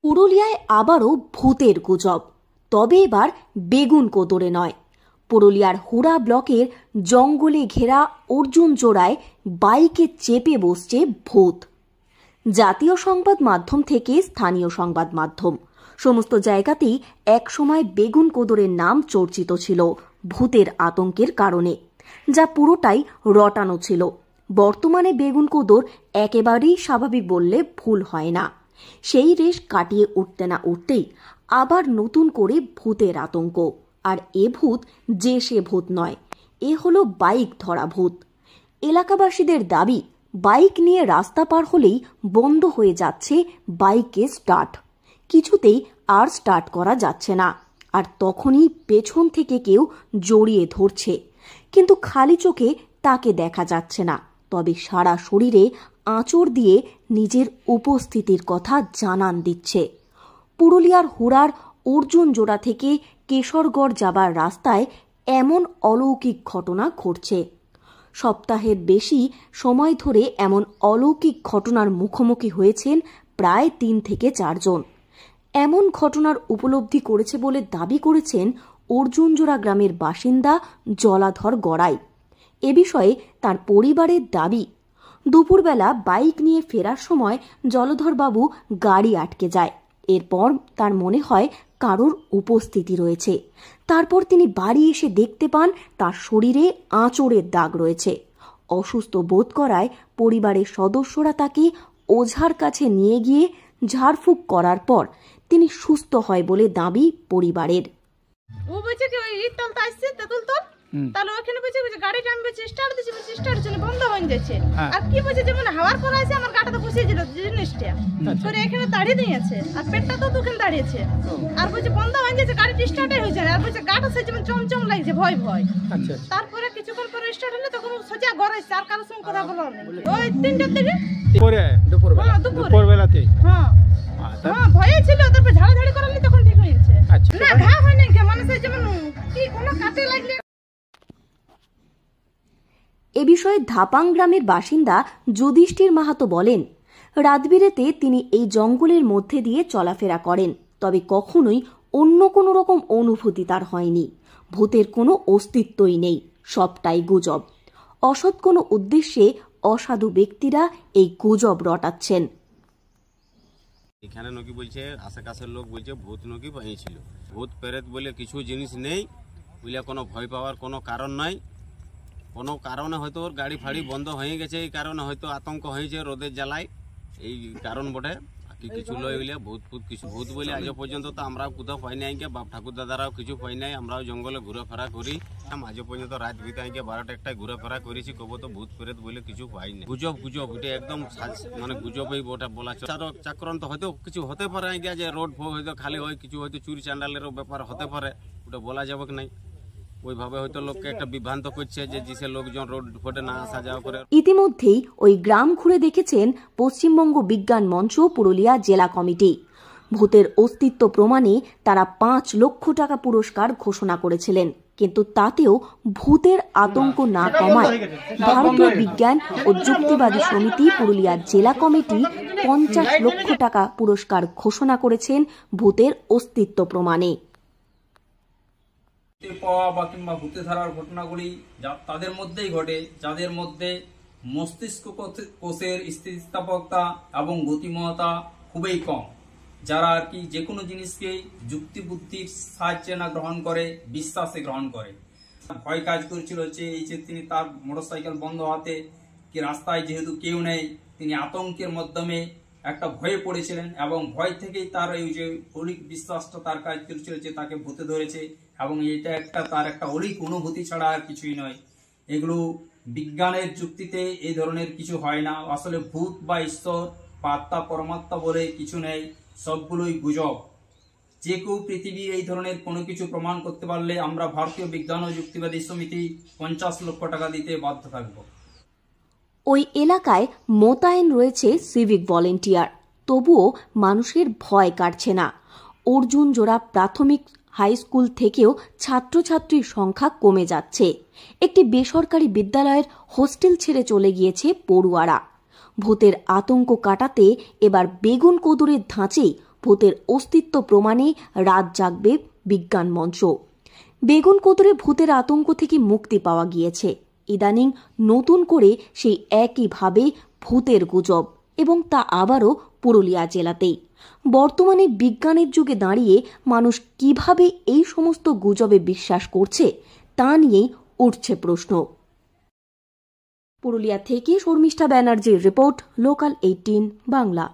পুরুলিয়ায় আবারও ভূতের গুজব, তবে এবার বেগুন কোদরে নয়। পুরুলিয়ার হুড়া ব্লকের জঙ্গলে ঘেরা অর্জুন জোড়ায় বাইকে চেপে বসছে ভূত। জাতীয় সংবাদ মাধ্যম থেকে স্থানীয় সংবাদ মাধ্যম সমস্ত জায়গাতেই একসময় বেগুন কোদরের নাম চর্চিত ছিল ভূতের আতঙ্কের কারণে, যা পুরোটাই রটানো ছিল। বর্তমানে বেগুন কোদর একেবারেই স্বাভাবিক বললে ভুল হয় না। সেই রেশ কাটিয়ে উঠতে না উঠতেই আবার নতুন করে ভূতের আতঙ্ক। আর এ ভূত যে সে ভূত নয়, এ হলো বাইক ধরা ভূত। এলাকাবাসীদের দাবি, বাইক নিয়ে রাস্তা পার হলেই বন্ধ হয়ে যাচ্ছে বাইকের স্টার্ট, কিছুতেই আর স্টার্ট করা যাচ্ছে না। আর তখনই পেছন থেকে কেউ জড়িয়ে ধরছে, কিন্তু খালি চোখে তাকে দেখা যাচ্ছে না, তবে সারা শরীরে আঁচড় দিয়ে নিজের উপস্থিতির কথা জানান দিচ্ছে। পুরুলিয়ার হুড়ার অর্জুন জোড়া থেকে কেশরগড় যাবার রাস্তায় এমন অলৌকিক ঘটনা ঘটছে। সপ্তাহের বেশি সময় ধরে এমন অলৌকিক ঘটনার মুখোমুখি হয়েছেন প্রায় 3 থেকে 4 জন। এমন ঘটনার উপলব্ধি করেছে বলে দাবি করেছেন অর্জুনজোড়া গ্রামের বাসিন্দা জলাধর গড়াই। এ বিষয়ে তার পরিবারের দাবি, দুপুরবেলা বাইক নিয়ে ফেরার সময় জলধরবাবু গাড়ি আটকে যায়। এরপর তার মনে হয় কারোর উপস্থিতি রয়েছে। তারপর তিনি বাড়ি এসে দেখতে পান তার শরীরে আঁচড়ের দাগ রয়েছে। অসুস্থ বোধ করায় পরিবারের সদস্যরা তাকে ওঝার কাছে নিয়ে গিয়ে ঝাড়ফুঁক করার পর তিনি সুস্থ হয় বলে দাবি পরিবারের। তাহলে ওখানে বসে বসে গাড়িটা আমি বসে স্টার্ট দিচ্ছি, স্টার্ট চলে বন্ধ হয়ে যাচ্ছে। আর কি বসে যেমন হাওয়ার পর আছে আমার গাড়িটা বসিয়েছিল জিনিসটা করে এখানে দাঁড়িয়ে দিয়েছে, আর পেটটা তো দুখানে দাঁড়িয়েছে। আর বলছে বন্ধ হয়ে যাচ্ছে, গাড়িটা স্টার্টই হয়েছে না। আর বলছে গাড়িটা সে যেমন চমচম লাগছে, ভয় ভয়। তারপরে কিছুক্ষণ পরে স্টার্ট হলে তখন সোজা গড়াইছে, আর কারোর সঙ্গে কথা বলা নেই। ওই 3টার দিকে দুপুরবেলাতে হ্যাঁ ভয়ে ছিল। তারপর ঝাড়াঝাড়ি করালে তখন ঠিক হয়েছে। না ঘা হয় নাই, মানুষের যেমন কি কোনো কাটে লাগলে। এ বিষয়ে ধাপাং গ্রামের বাসিন্দা যুধিষ্ঠির মাহাতো বলেন, রাতবিরেতে তিনি এই জঙ্গলের মধ্যে দিয়ে চলাফেরা করেন, তবে কখনোই অন্য কোনো রকম অনুভূতি তার হয়নি। ভূতের কোনো অস্তিত্বই নেই, সবটাই গুজব। অসৎ কোনো উদ্দেশ্যে অসাধু ব্যক্তিরা এই গুজব রটাচ্ছেন। এখানে নাকি বলছে আশেপাশের লোক বলছে ভূত নাকি হয়েছিল। ভূত প্রেত বলে কিছু জিনিস নেই, বলে কোনো ভয় পাওয়ার কোনো কারণ নাই। কোনো কারণে হয়তো ওর গাড়ি ফাড়ি বন্ধ হয়ে গেছে, এই কারণে হয়তো আতঙ্ক হয়েছে রোদের জ্বালায়, এই কারণ বটে। কিছু লয় বলে ভূত ফুত কিছু ভূত বলে আজ পর্যন্ত তো আমরাও কোথাও পাই নাই, বাপ ঠাকুর দাদারাও কিছু পাই নাই। আমরাও জঙ্গলে ঘুরেফেরা করি, আজ পর্যন্ত রাত ভিতরে 12টা-1টায় ঘুরেফেরা করেছি, কবো তো ভূত প্রেত বলে কিছু পাই নাই। গুজব গুজব এটা একদম মানে গুজবই ওটা বলা চাক্রান্ত হয়তো কিছু হতে পারে, যে রোড হয়তো খালি হয়, কিছু হয়তো চুরি চান্ডালেরও ব্যাপার হতে পারে, ওটা বলা যাবে কি নাই। ওইভাবে হয়তো লোককে একটা বিভ্রান্ত করছে যে যেসব লোকজন রোড ফোটে না আসা যাওয়া করে। ইতিমধ্যেই ওই গ্রাম ঘুরে দেখেছেন পশ্চিমবঙ্গ বিজ্ঞান মঞ্চ পুরুলিয়া জেলা কমিটি। ভূতের অস্তিত্ব প্রমাণে তারা 5 লক্ষ টাকা পুরস্কার ঘোষণা করেছিলেন, কিন্তু তাতেও ভূতের আতঙ্ক না কমায় ভারতীয় বিজ্ঞান ও যুক্তিবাদী সমিতি পুরুলিয়া জেলা কমিটি 50 লক্ষ টাকা পুরস্কার ঘোষণা করেছেন ভূতের অস্তিত্ব প্রমাণে। পাওয়া বা কিংবা ভূতে ধরার ঘটনাগুলি তাদের মধ্যেই ঘটে যাদের মধ্যে মস্তিষ্ক কোষের স্থিতিস্থাপকতা এবং গতিময়তা খুবই কম, যারা আর কি যে কোনো জিনিসকেই যুক্তি বুদ্ধির সাহায্যে না গ্রহণ করে, বিশ্বাসে গ্রহণ করে। ভয় কাজ করেছিল হচ্ছে এই যে তিনি তার মোটরসাইকেল বন্ধ হাতে কি রাস্তায় যেহেতু কেউ নেই, তিনি আতঙ্কের মাধ্যমে একটা ভয়ে পড়েছিলেন, এবং ভয় থেকেই তার এই যে অলিক বিশ্বাসটা তার কাজ করেছিল যে তাকে ভূতে ধরেছে, এবং এটা তার একটা অলিক অনুভূতি ছাড়া আর কিছুই নয়। এগুলো বিজ্ঞানের যুক্তিতে এই ধরনের কিছু হয় না। আসলে ভূত বা ঈশ্বর বা আত্মা পরমাত্মা বলে কিছু নেই, সবগুলোই গুজব। যে কেউ পৃথিবীর এই ধরনের কোনো কিছু প্রমাণ করতে পারলে আমরা ভারতীয় বিজ্ঞান ও যুক্তিবাদী সমিতি 50 লক্ষ টাকা দিতে বাধ্য থাকবো। ওই এলাকায় মোতায়েন রয়েছে সিভিক ভলেন্টিয়ার, তবুও মানুষের ভয় কাটছে না। অর্জুন জোড়া প্রাথমিক হাই স্কুল থেকেও ছাত্রছাত্রীর সংখ্যা কমে যাচ্ছে। একটি বেসরকারি বিদ্যালয়ের হোস্টেল ছেড়ে চলে গিয়েছে পড়ুয়ারা। ভূতের আতঙ্ক কাটাতে এবার বেগুন কোদরের ধাঁচেই ভূতের অস্তিত্ব প্রমাণে রাত জাগবে বিজ্ঞান মঞ্চ। বেগুন কোদরে ভূতের আতঙ্ক থেকে মুক্তি পাওয়া গিয়েছে। ইদানিং নতুন করে সেই একইভাবে ভূতের গুজব, এবং তা আবারও পুরুলিয়া জেলাতেই। বর্তমানে বিজ্ঞানের যুগে দাঁড়িয়ে মানুষ কিভাবে এই সমস্ত গুজবে বিশ্বাস করছে তা নিয়েই উঠছে প্রশ্ন। পুরুলিয়া থেকে শর্মিষ্ঠা ব্যানার্জির রিপোর্ট, লোকাল 18 বাংলা।